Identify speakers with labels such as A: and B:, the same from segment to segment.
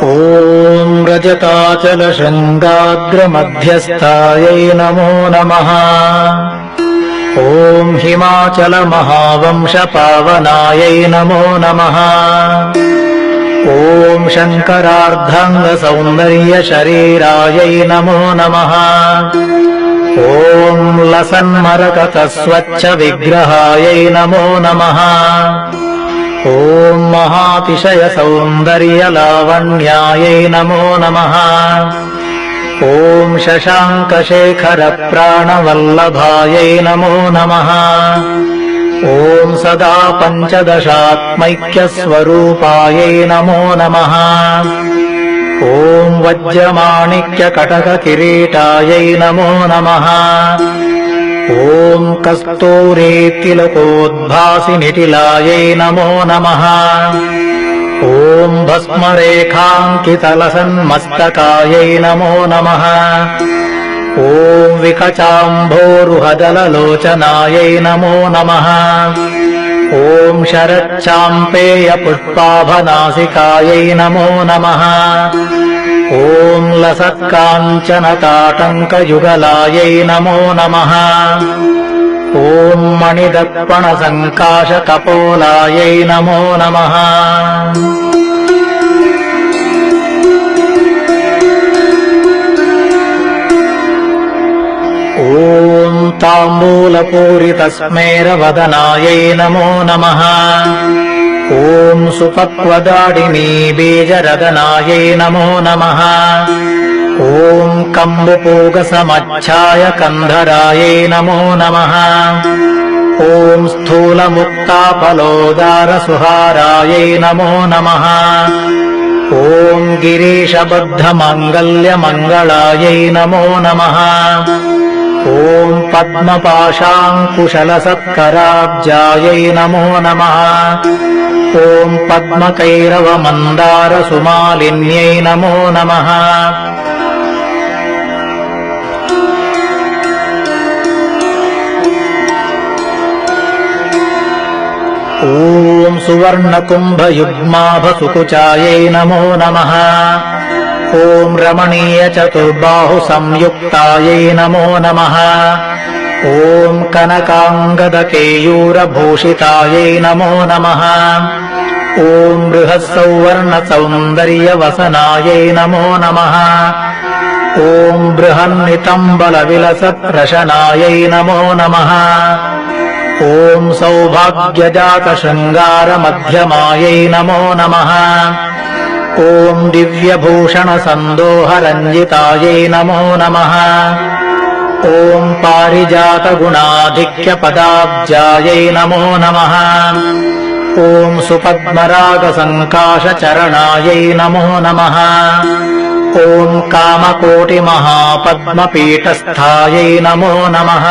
A: ॐ रजताचलशृङ्गाग्रमध्यस्थायै नमो नमः। ॐ हिमाचलमहावंशपावनायै नमो नमः। ॐ शङ्करार्धाङ्गसौन्दर्यशरीरायै नमो नमः। ॐ लसन्मरकतस्वच्छविग्रहायै नमो नमः। ॐ महातिशयसौन्दर्यलावण्यायै नमो नमः। ॐ शशाङ्कशेखरप्राणवल्लभायै नमो नमः। ॐ सदा पञ्चदशात्मैक्यस्वरूपायै नमो नमः। ॐ वज्रमाणिक्यकटककिरीटायै नमो नमः। ॐ कस्तूरीतिलकोद्भासिनिटिलायै नमो नमः। ॐ भस्मरेखाङ्कितलसन्मस्तकायै नमो नमः। ॐ विकचाम्भोरुहदललोचनायै नमो नमः। ॐ शरच्चाम्पेयपुष्पाभनासिकायै नमो नमः। ॐ लसत्काञ्चनताटङ्कयुगलायै नमो नमः। ॐ मणिदर्पणसङ्काशकपोलायै नमो नमः। ॐ ताम्बूलपूरितस्मेरवदनायै नमो नमः। ॐ सुपक्वदाडिनी बीजरदनायै नमो नमः। ॐ कम्बुपूगसमच्छायकन्धरायै नमो नमः। ॐ स्थूलमुक्ताफलोदारसुहारायै नमो नमः। ॐ गिरीशबद्धमङ्गल्यमङ्गलायै नमो नमः। ॐ पद्मपाशाङ्कुशलसत्कराब्जायै नमो नमः। ॐ पद्मकैरवमन्दारसुमालिन्यै नमो नमः। ॐ सुवर्णकुम्भयुग्माभसुकुचायै नमो नमः। ॐ रमणीयचतुर्बाहुसंयुक्तायै नमो नमः। ॐ कनकाङ्गदकेयूरभूषितायै नमो नमः। ॐ बृहत्सौवर्णसौन्दर्यवसनायै नमो नमः। ॐ बृहन्नितम्बलविलसत्प्रशनायै नमो नमः। ॐ सौभाग्यजातशृङ्गारमध्यमायै नमो नमः। ॐ दिव्यभूषणसन्दोहरञ्जितायै नमो नमः। ॐ पारिजातगुणाधिक्यपदाब्जायै नमो नमः। ॐ सुपद्मरागसङ्काशचरणायै नमो नमः। ॐ कामकोटिमहापद्मपीठस्थायै नमो नमः।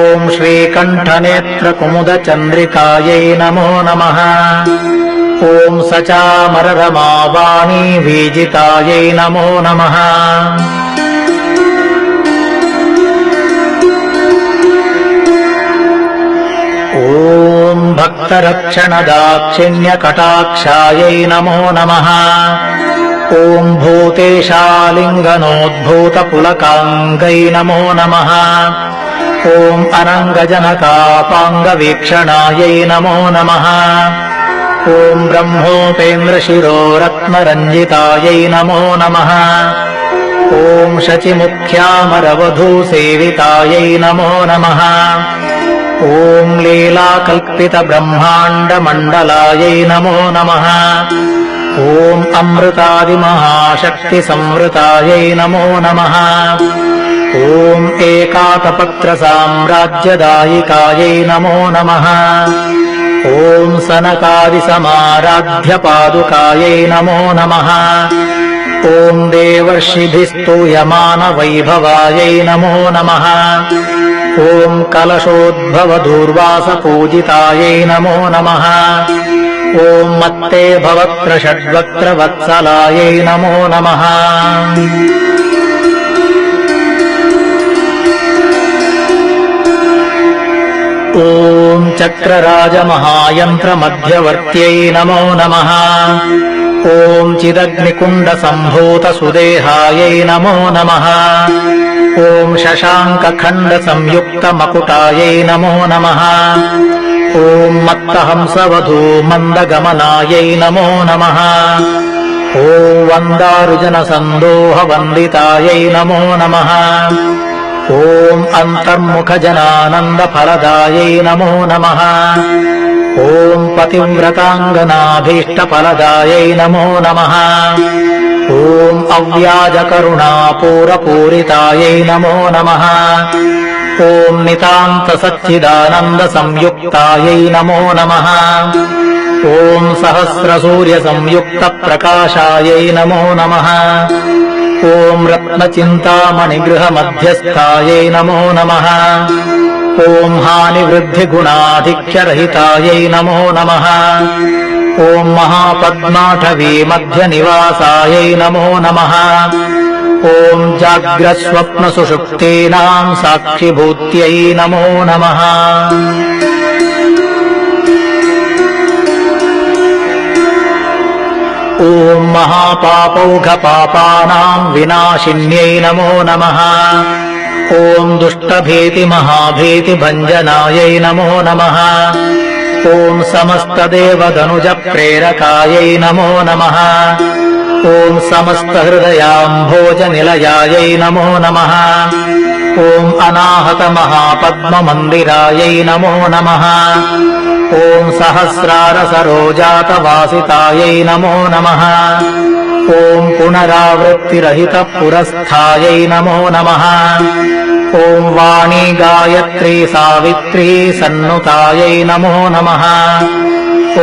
A: ॐ श्रीकण्ठनेत्रकुमुदचन्द्रिकायै नमो नमः। ॐ सचामररमावाणी वीजितायै नमो नमः। ॐ भक्तरक्षणदाक्षिण्यकटाक्षायै नमो नमः। ॐ भूतेशालिङ्गनोद्भूतपुलकाङ्गै नमो नमः। ॐ अनङ्गजनकापाङ्गवीक्षणायै नमो नमः। ॐ ब्रह्मोपेन्द्रशिरोरत्नरञ्जितायै नमो नमः। ॐ शचिमुख्यामरवधूसेवितायै नमो नमः। ॐ लीलाकल्पितब्रह्माण्डमण्डलायै नमो नमः। ॐ अमृतादिमहाशक्तिसंवृतायै नमो नमः। ॐ एकातपत्रसाम्राज्यदायिकायै नमो नमः। ॐ सनकादिसमाराध्यपादुकायै नमो नमः। ॐ देवर्षिभिस्तूयमानवैभवायै नमो नमः। ॐ कलशोद्भवदूर्वासपूजितायै नमो नमः। ॐ मत्ते भवत्रषड्वक्त्रवत्सलायै नमो नमः। ॐ चक्रराजमहायन्त्रमध्यवर्त्यै नमो नमः। ॐ चिदग्निकुण्डसम्भूतसुदेहायै नमो नमः। ॐ शशाङ्कखण्डसंयुक्तमकुटायै नमो नमः। ॐ मत्तहंसवधूमन्दगमनायै नमो नमः। ॐ वन्दारुजनसन्दोहवन्दितायै नमो नमः। ॐ अन्तर्मुखजनानन्दफलदायै नमो नमः। ॐ पतिव्रताङ्गनाभीष्टफलदायै नमो नमः। ॐ अव्याजकरुणापूरपूरितायै नमो नमः। ॐ नितान्तसच्चिदानन्दसंयुक्तायै नमो नमः। ॐ सहस्रसूर्यसंयुक्तप्रकाशायै नमो नमः। ॐ रत्नचिन्तामणिगृहमध्यस्थायै नमो नमः। ॐ हानिवृद्धिगुणाधिक्यरहितायै नमो नमः। ॐ महापद्माठवीमध्यनिवासायै नमो नमः। ॐ जाग्रत्स्वप्नसुषुप्तीनाम् साक्षिभूत्यै नमो नमः। ॐ महापापौघपापानाम् विनाशिन्यै नमो नमः। ॐ दुष्टभीतिमहाभीतिभञ्जनायै नमो नमः। ॐ समस्तदेवदनुजप्रेरकायै नमो नमः। ॐ समस्तहृदयाम्भोजनिलयायै नमो नमः। ॐ अनाहतमहापद्ममन्दिरायै नमो नमः। ॐ सहस्रारसरोजातवासितायै नमो नमः। ॐ पुनरावृत्तिरहितपुरस्थायै नमो नमः। ॐ वाणी गायत्री सावित्री सन्नुतायै नमो नमः।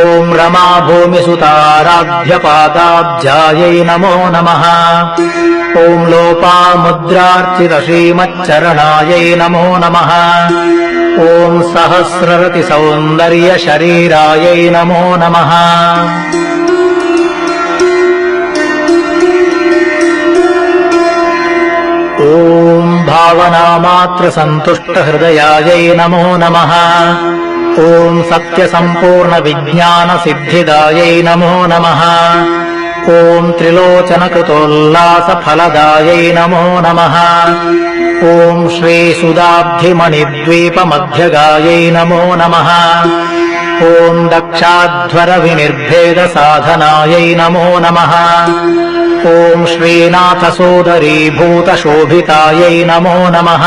A: ॐ रमा भूमिसुताराध्यपादाब्जायै नमो नमः। ॐ लोपामुद्रार्चितश्रीमच्चरणायै नमो नमः। ॐ सहस्ररतिसौन्दर्यशरीरायै नमो नमः। ॐ भावनामात्रसन्तुष्टहृदयायै नमो नमः। ॐ सत्यसम्पूर्णविज्ञानसिद्धिदायै नमो नमः। ॐ त्रिलोचनकृतोल्लासफलदायै नमो नमः। ॐ श्रीसुधाब्धिमणिद्वीपमध्यगायै नमो नमः। ॐ दक्षाध्वरविनिर्भेदसाधनायै नमो नमः। ॐ श्रीनाथसोदरीभूतशोभितायै नमो नमः।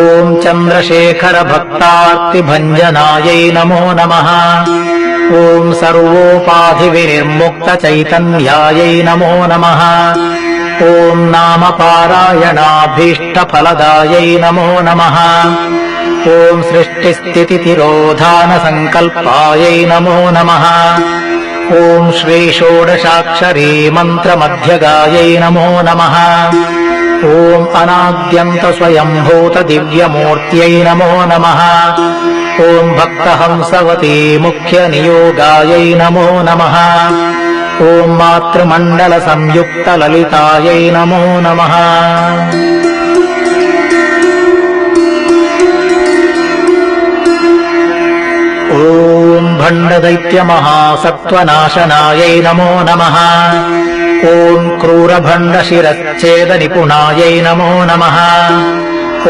A: ॐ चन्द्रशेखरभक्तार्तिभञ्जनायै नमो नमः। ॐ सर्वोपाधिविनिर्मुक्तचैतन्यायै नमो नमः। ॐ नामपारायणाभीष्टफलदायै नमो नमः। ॐ सृष्टिस्थितितिरोधानसङ्कल्पायै नमो नमः। ॐ श्रीषोडशाक्षरी मन्त्रमध्यगायै नमो नमः। ॐ अनाद्यन्तस्वयम्भूतदिव्यमूर्त्यै नमो नमः। ॐ भक्तहंसवती मुख्यनियोगायै नमो नमः। ॐ मातृमण्डलसंयुक्तललितायै नमो नमः। ॐ भण्डदैत्यमहासत्त्वनाशनायै नमो नमः। ॐ क्रूरभण्डशिरच्छेदनिपुणायै नमो नमः।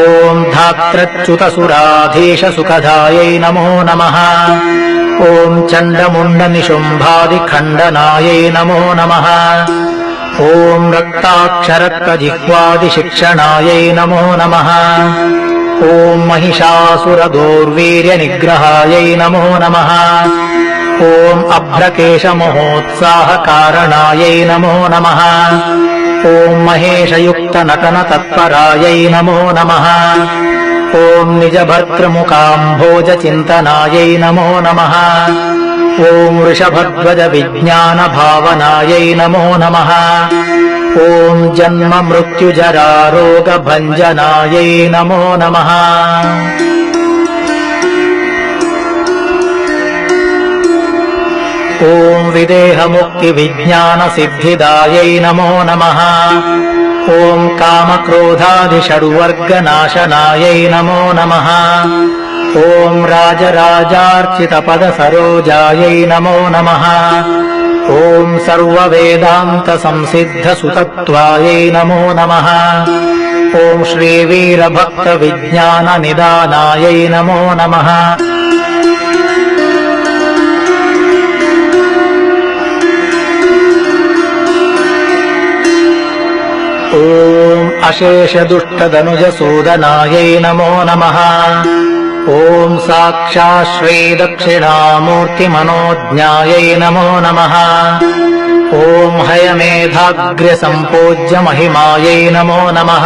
A: ॐ धात्रच्युतसुराधीशसुखदायै नमो नमः। ॐ चण्डमुण्डनिशुम्भादिखण्डनायै नमो नमः। ॐ रक्ताक्षरक्तजिह्वादिशिक्षणायै नमो नमः। ॐ महिषासुरदौर्वीर्यनिग्रहायै नमो नमः। ॐ अभ्रकेशमहोत्साहकारणायै नमो नमः। ॐ महेशयुक्तनटनतत्परायै नमो नमः। ॐ निजभर्तृमुकाम्भोजचिन्तनायै नमो नमः। ॐ वृषभध्वजविज्ञानभावनायै नमो नमः। ॐ जन्ममृत्युजरारोगभञ्जनायै नमो नमः। ॐ विदेहमुक्तिविज्ञानसिद्धिदायै नमो नमः। ॐ कामक्रोधादिषड्वर्गनाशनायै नमो नमः। ॐ राजराजार्चितपदसरोजायै नमो नमः। ॐ सर्ववेदान्तसंसिद्धसुतत्वायै नमो नमः। ॐ श्रीवीरभक्तविज्ञाननिदानायै नमो नमः। ॐ अशेषदुष्टदनुजसूदनायै नमो नमः। ॐ साक्षात् श्रीदक्षिणामूर्तिमनोज्ञायै नमो नमः। ॐ हयमेधाग्र्यसम्पूज्यमहिमायै नमो नमः।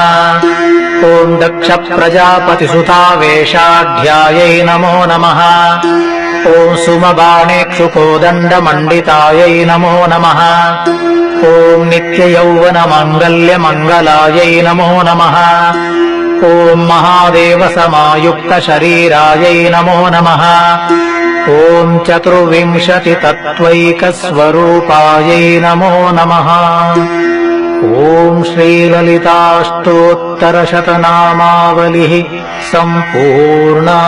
A: ॐ दक्षप्रजापतिसुतावेशाढ्यायै नमो नमः। ॐ सुमबाणेक्षुकोदण्डमण्डितायै नमो नमः। ॐ नित्ययौवनमाङ्गल्यमङ्गलायै नमो नमः। ॐ महादेवसमायुक्तशरीरायै नमो नमः। ॐ चतुर्विंशतितत्त्वैकस्वरूपायै नमो नमः। ॐ श्रीललिताष्टोत्तरशतनामावलिः सम्पूर्णा।